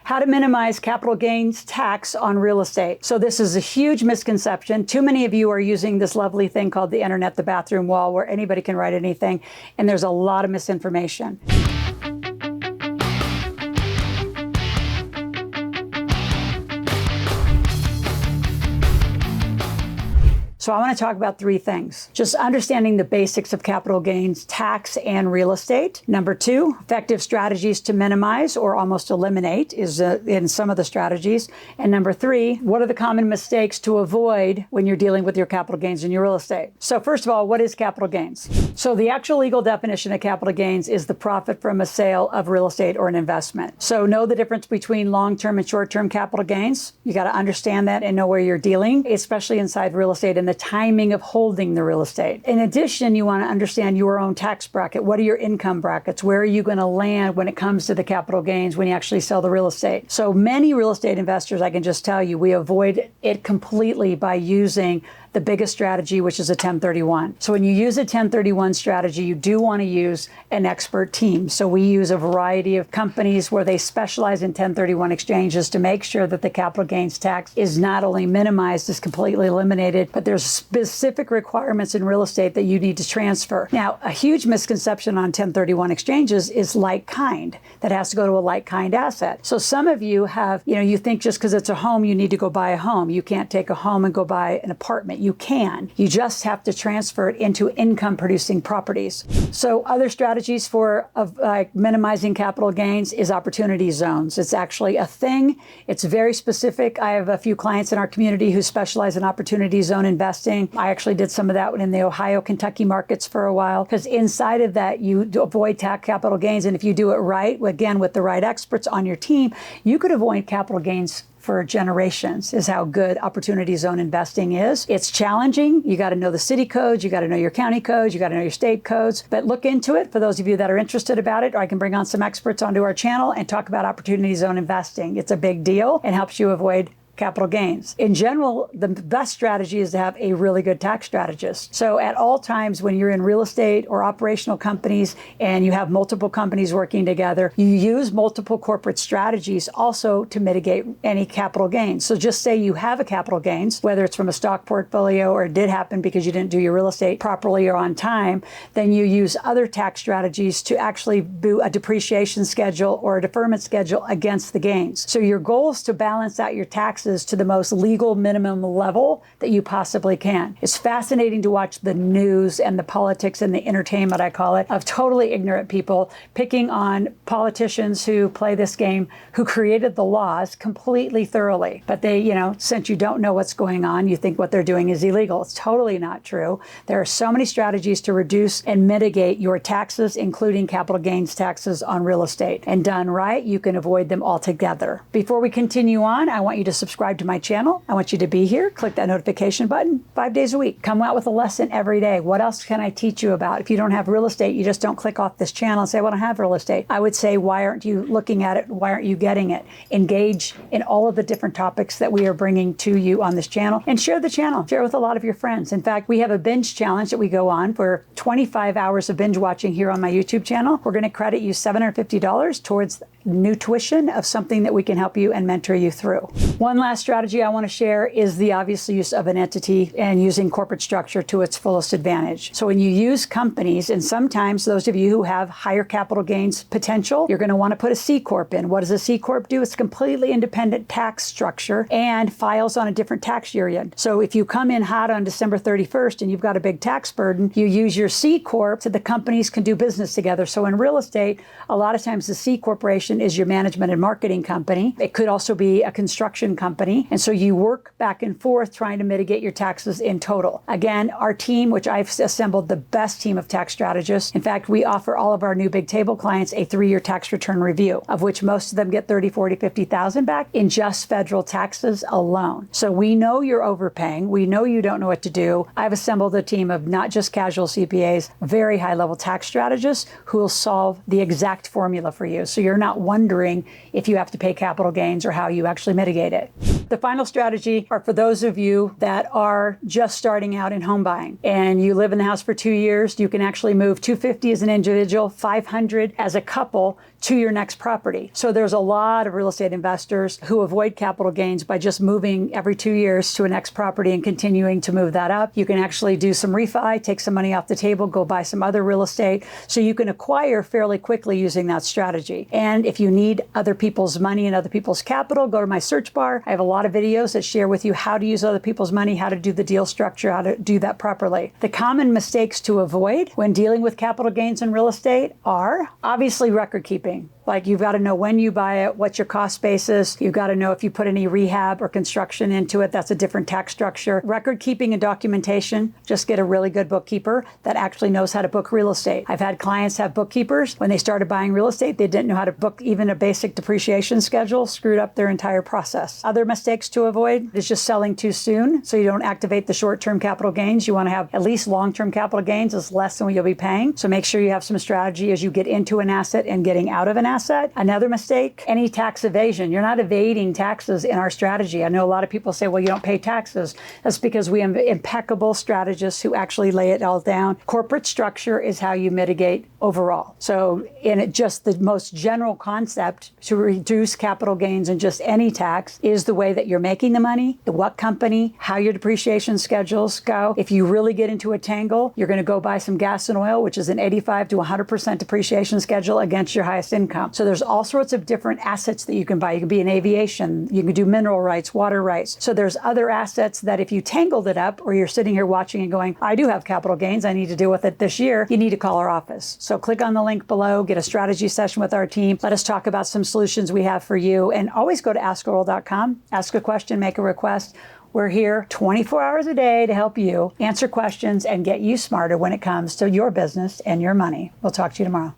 How to minimize capital gains tax on real estate. So this is a huge misconception. Too many of you are using this lovely thing called the internet, the bathroom wall, where anybody can write anything, and there's a lot of misinformation. So I want to talk about three things. Just understanding the basics of capital gains tax and real estate. Number two, effective strategies to minimize or almost eliminate is in some of the strategies. And number three, what are the common mistakes to avoid when you're dealing with your capital gains in your real estate? So first of all, what is capital gains? So the actual legal definition of capital gains is the profit from a sale of real estate or an investment. So know the difference between long-term and short-term capital gains. You got to understand that and know where you're dealing, especially inside real estate and the timing of holding the real estate. In addition, you want to understand your own tax bracket. What are your income brackets? Where are you going to land when it comes to the capital gains when you actually sell the real estate? So many real estate investors, I can just tell you, we avoid it completely by using the biggest strategy, which is a 1031. So when you use a 1031 strategy, you do want to use an expert team. So we use a variety of companies where they specialize in 1031 exchanges to make sure that the capital gains tax is not only minimized, is completely eliminated, but there's specific requirements in real estate that you need to transfer. Now, a huge misconception on 1031 exchanges is like kind. That has to go to a like kind asset. So some of you have, you think just because it's a home, you need to go buy a home. You can't take a home and go buy an apartment. You can. You just have to transfer it into income producing properties. So other strategies for minimizing capital gains is opportunity zones. It's actually a thing. It's very specific. I have a few clients in our community who specialize in opportunity zone investing. I actually did some of that in the Ohio, Kentucky markets for a while, because inside of that, you avoid tax capital gains. And if you do it right, again, with the right experts on your team, you could avoid capital gains for generations, is how good opportunity zone investing is. It's challenging. You got to know the city codes. You got to know your county codes. You got to know your state codes. But look into it for those of you that are interested about it, or I can bring on some experts onto our channel and talk about opportunity zone investing. It's a big deal and helps you avoid capital gains. In general, the best strategy is to have a really good tax strategist. So at all times when you're in real estate or operational companies and you have multiple companies working together, you use multiple corporate strategies also to mitigate any capital gains. So just say you have a capital gains, whether it's from a stock portfolio or it did happen because you didn't do your real estate properly or on time, then you use other tax strategies to actually do a depreciation schedule or a deferment schedule against the gains. So your goal is to balance out your taxes to the most legal minimum level that you possibly can. It's fascinating to watch the news and the politics and the entertainment, I call it, of totally ignorant people picking on politicians who play this game, who created the laws completely thoroughly. But they, since you don't know what's going on, you think what they're doing is illegal. It's totally not true. There are so many strategies to reduce and mitigate your taxes, including capital gains taxes on real estate. And done right, you can avoid them altogether. Before we continue on, I want you to subscribe to my channel. I want you to be here. Click that notification button 5 days a week. Come out with a lesson every day. What else can I teach you about? If you don't have real estate, you just don't click off this channel and say, well, I have real estate. I would say, why aren't you looking at it? Why aren't you getting it? Engage in all of the different topics that we are bringing to you on this channel, and share the channel. Share with a lot of your friends. In fact, we have a binge challenge that we go on for 25 hours of binge watching here on my YouTube channel. We're going to credit you $750 towards new tuition of something that we can help you and mentor you through. One last strategy I want to share is the obvious use of an entity and using corporate structure to its fullest advantage. So when you use companies, and sometimes those of you who have higher capital gains potential, you're going to want to put a C Corp in. What does a C Corp do? It's a completely independent tax structure and files on a different tax year. So if you come in hot on December 31st and you've got a big tax burden, you use your C Corp so the companies can do business together. So in real estate, a lot of times the C Corporation is your management and marketing company. It could also be a construction company. And so you work back and forth trying to mitigate your taxes in total. Again, our team, which I've assembled the best team of tax strategists. In fact, we offer all of our new big table clients a 3-year tax return review, of which most of them get 30, 40, 50,000 back in just federal taxes alone. So we know you're overpaying. We know you don't know what to do. I've assembled a team of not just casual CPAs, very high level tax strategists who will solve the exact formula for you. So you're not wondering if you have to pay capital gains or how you actually mitigate it. The final strategy are for those of you that are just starting out in home buying and you live in the house for 2 years. You can actually move 250 as an individual, 500 as a couple to your next property. So there's a lot of real estate investors who avoid capital gains by just moving every 2 years to a next property and continuing to move that up. You can actually do some refi, take some money off the table, go buy some other real estate. So you can acquire fairly quickly using that strategy. And if you need other people's money and other people's capital, go to my search bar. I have a lot of videos that share with you how to use other people's money, how to do the deal structure, how to do that properly. The common mistakes to avoid when dealing with capital gains in real estate are obviously record keeping. Like you've got to know when you buy it, what's your cost basis. You've got to know if you put any rehab or construction into it. That's a different tax structure. Record keeping and documentation. Just get a really good bookkeeper that actually knows how to book real estate. I've had clients have bookkeepers. When they started buying real estate, they didn't know how to book even a basic depreciation schedule, screwed up their entire process. Other mistakes to avoid is just selling too soon so you don't activate the short-term capital gains. You want to have at least long-term capital gains is less than what you'll be paying. So make sure you have some strategy as you get into an asset and getting out of an asset. Another mistake, any tax evasion. You're not evading taxes in our strategy. I know a lot of people say, well, you don't pay taxes. That's because we have impeccable strategists who actually lay it all down. Corporate structure is how you mitigate overall. So in just the most general concept to reduce capital gains in just any tax is the way that you're making the money, what company, how your depreciation schedules go. If you really get into a tangle, you're going to go buy some gas and oil, which is an 85 to 100% depreciation schedule against your highest income. So there's all sorts of different assets that you can buy. You can be in aviation, you can do mineral rights, water rights. So there's other assets that if you tangled it up or you're sitting here watching and going, I do have capital gains, I need to deal with it this year, you need to call our office. So click on the link below, get a strategy session with our team. Let us talk about some solutions we have for you. And always go to askloral.com, ask a question, make a request. We're here 24 hours a day to help you answer questions and get you smarter when it comes to your business and your money. We'll talk to you tomorrow.